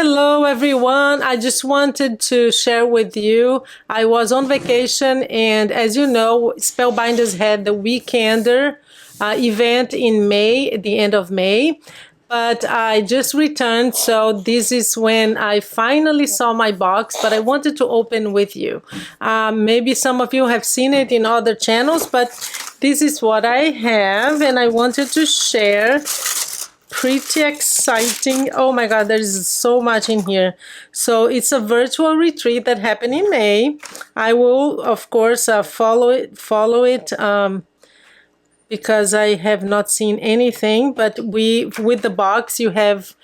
Hello everyone, I just wanted to share with you, I was on vacation and as you know, Spellbinders had the Weekender event in May, at the end of May, but I just returned, so this is when I finally saw my box, but I wanted to open with you. Maybe some of you have seen it in other channels, but this is what I have and I wanted to share. Pretty exciting. Oh my god, there's so much in here. So it's a virtual retreat that happened in May. I will of course follow it because I have not seen anything, but with the box you have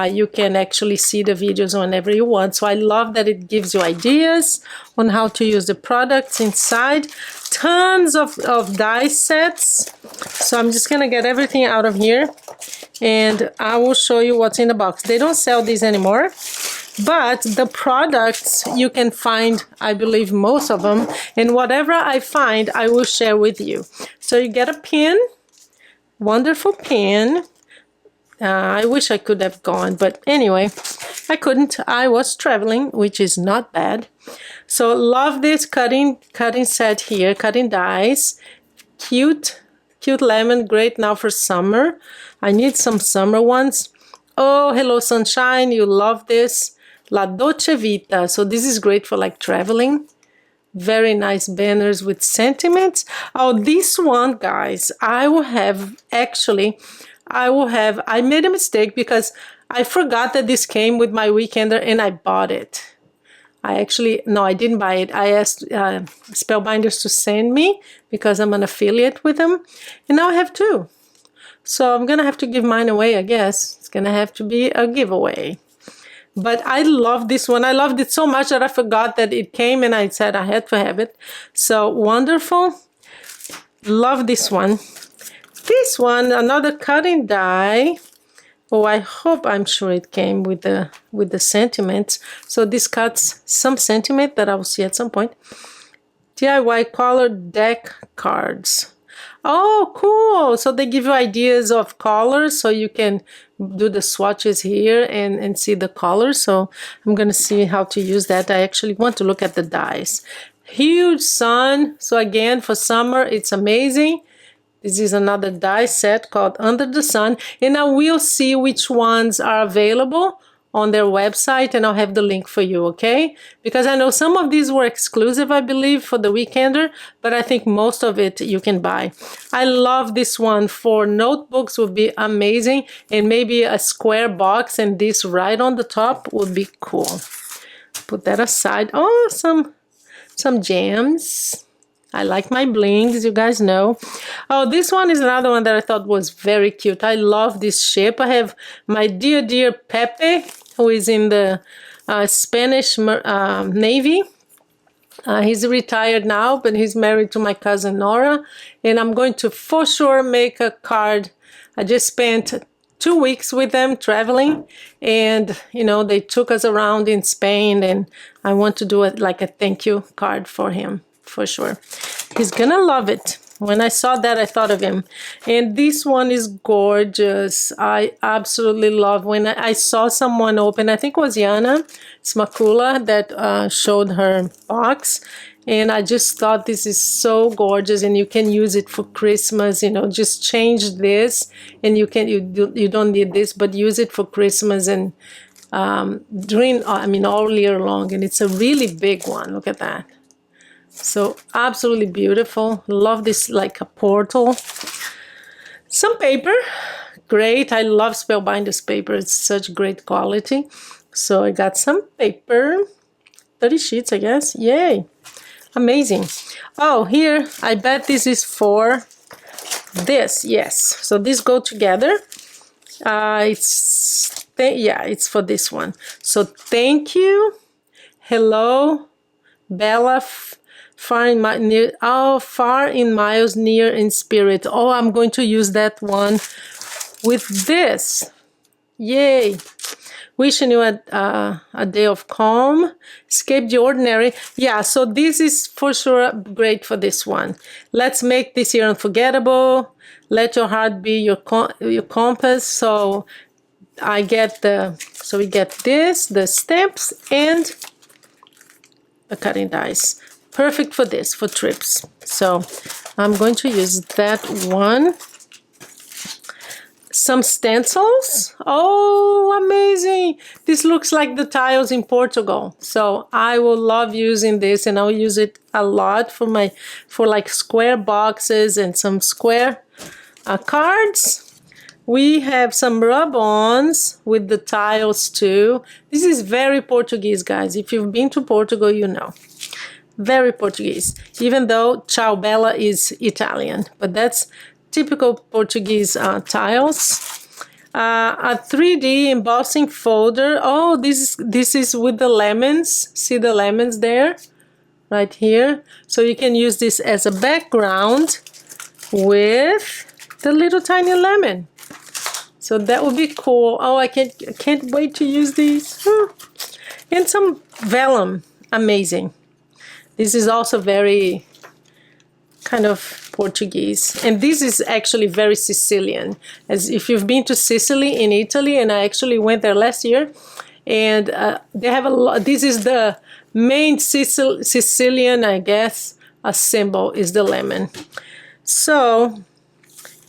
you can actually see the videos whenever you want. So I love that it gives you ideas on how to use the products inside. Tons of die sets. So I'm just gonna get everything out of here and I will show you what's in the box. They don't sell these anymore, but the products you can find, I believe, most of them, and whatever I find I will share with you. So you get a pin, wonderful pin. I wish I could have gone, but anyway, I couldn't. I was traveling, which is not bad. So love this cutting set here, cutting dies. Cute lemon, great now for summer. I need some summer ones. Oh, hello sunshine, you love this. La Dolce Vita, so this is great for like traveling. Very nice banners with sentiments. Oh, this one, guys, I made a mistake because I forgot that this came with my Weekender and I bought it. I didn't buy it. I asked Spellbinders to send me because I'm an affiliate with them. And now I have two. So I'm gonna have to give mine away, I guess. It's gonna have to be a giveaway. But I love this one. I loved it so much that I forgot that it came and I said I had to have it. So wonderful. Love this one. This one, another cutting die. Oh, I'm sure it came with the sentiments. So this cuts some sentiment that I will see at some point. DIY colored deck cards. Oh, cool. So they give you ideas of colors so you can do the swatches here and see the colors. So I'm going to see how to use that. I actually want to look at the dies. Huge sun. So again, for summer, it's amazing. This is another die set called Under the Sun, and I will see which ones are available on their website, and I'll have the link for you, okay? Because I know some of these were exclusive, I believe, for the Weekender, but I think most of it you can buy. I love this one for notebooks, would be amazing, and maybe a square box and this right on the top would be cool. Put that aside. Oh, some gems. I like my blings, you guys know. Oh, this one is another one that I thought was very cute. I love this ship. I have my dear Pepe, who is in the Spanish Navy. He's retired now, but he's married to my cousin Nora. And I'm going to for sure make a card. I just spent 2 weeks with them traveling. And, you know, they took us around in Spain. And I want to do it like a thank you card for him. For sure. He's gonna love it. When I saw that, I thought of him. And this one is gorgeous. I absolutely love when I saw someone open, I think it was Yana Smakula that showed her box. And I just thought this is so gorgeous and you can use it for Christmas, you know, just change this and you don't need this, but use it for Christmas and all year long. And it's a really big one. Look at that. So absolutely beautiful. Love this like a portal. Some paper. Great. I love Spellbinders paper. It's such great quality. So I got some paper. 30 sheets, I guess. Yay. Amazing. Oh, here, I bet this is for this. Yes. So these go together. It's for this one. So thank you. Hello, Bella. Far in miles, near in spirit. Oh, I'm going to use that one with this. Yay. Wishing you a day of calm. Escape the ordinary. Yeah, so this is for sure great for this one. Let's make this year unforgettable. Let your heart be your compass. So I get so we get this, the stamps, and the cutting dies. Perfect for this, for trips. So I'm going to use that one. Some stencils. Oh, amazing. This looks like the tiles in Portugal. So I will love using this, and I'll use it a lot for like square boxes and some square cards. We have some rub-ons with the tiles too. This is very Portuguese, guys. If you've been to Portugal, you know. Very Portuguese. Even though Ciao Bella is Italian. But that's typical Portuguese tiles. A 3D embossing folder. Oh, this is with the lemons. See the lemons there? Right here. So you can use this as a background with the little tiny lemon. So that would be cool. Oh, I can't wait to use these. And some vellum. Amazing. This is also very kind of Portuguese, and this is actually very Sicilian. As if you've been to Sicily in Italy, and I actually went there last year, and they have a lot. This is the main Sicilian, I guess, a symbol is the lemon. So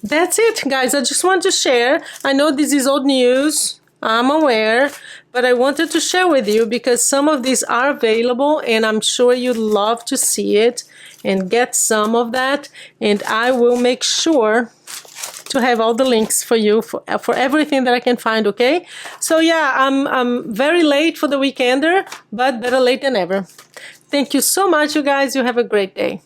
that's it, guys. I just want to share. I know this is old news, I'm aware, but I wanted to share with you because some of these are available, and I'm sure you'd love to see it and get some of that, and I will make sure to have all the links for you for everything that I can find, okay? So yeah, I'm very late for the weekender, but better late than never. Thank you so much, you guys. You have a great day.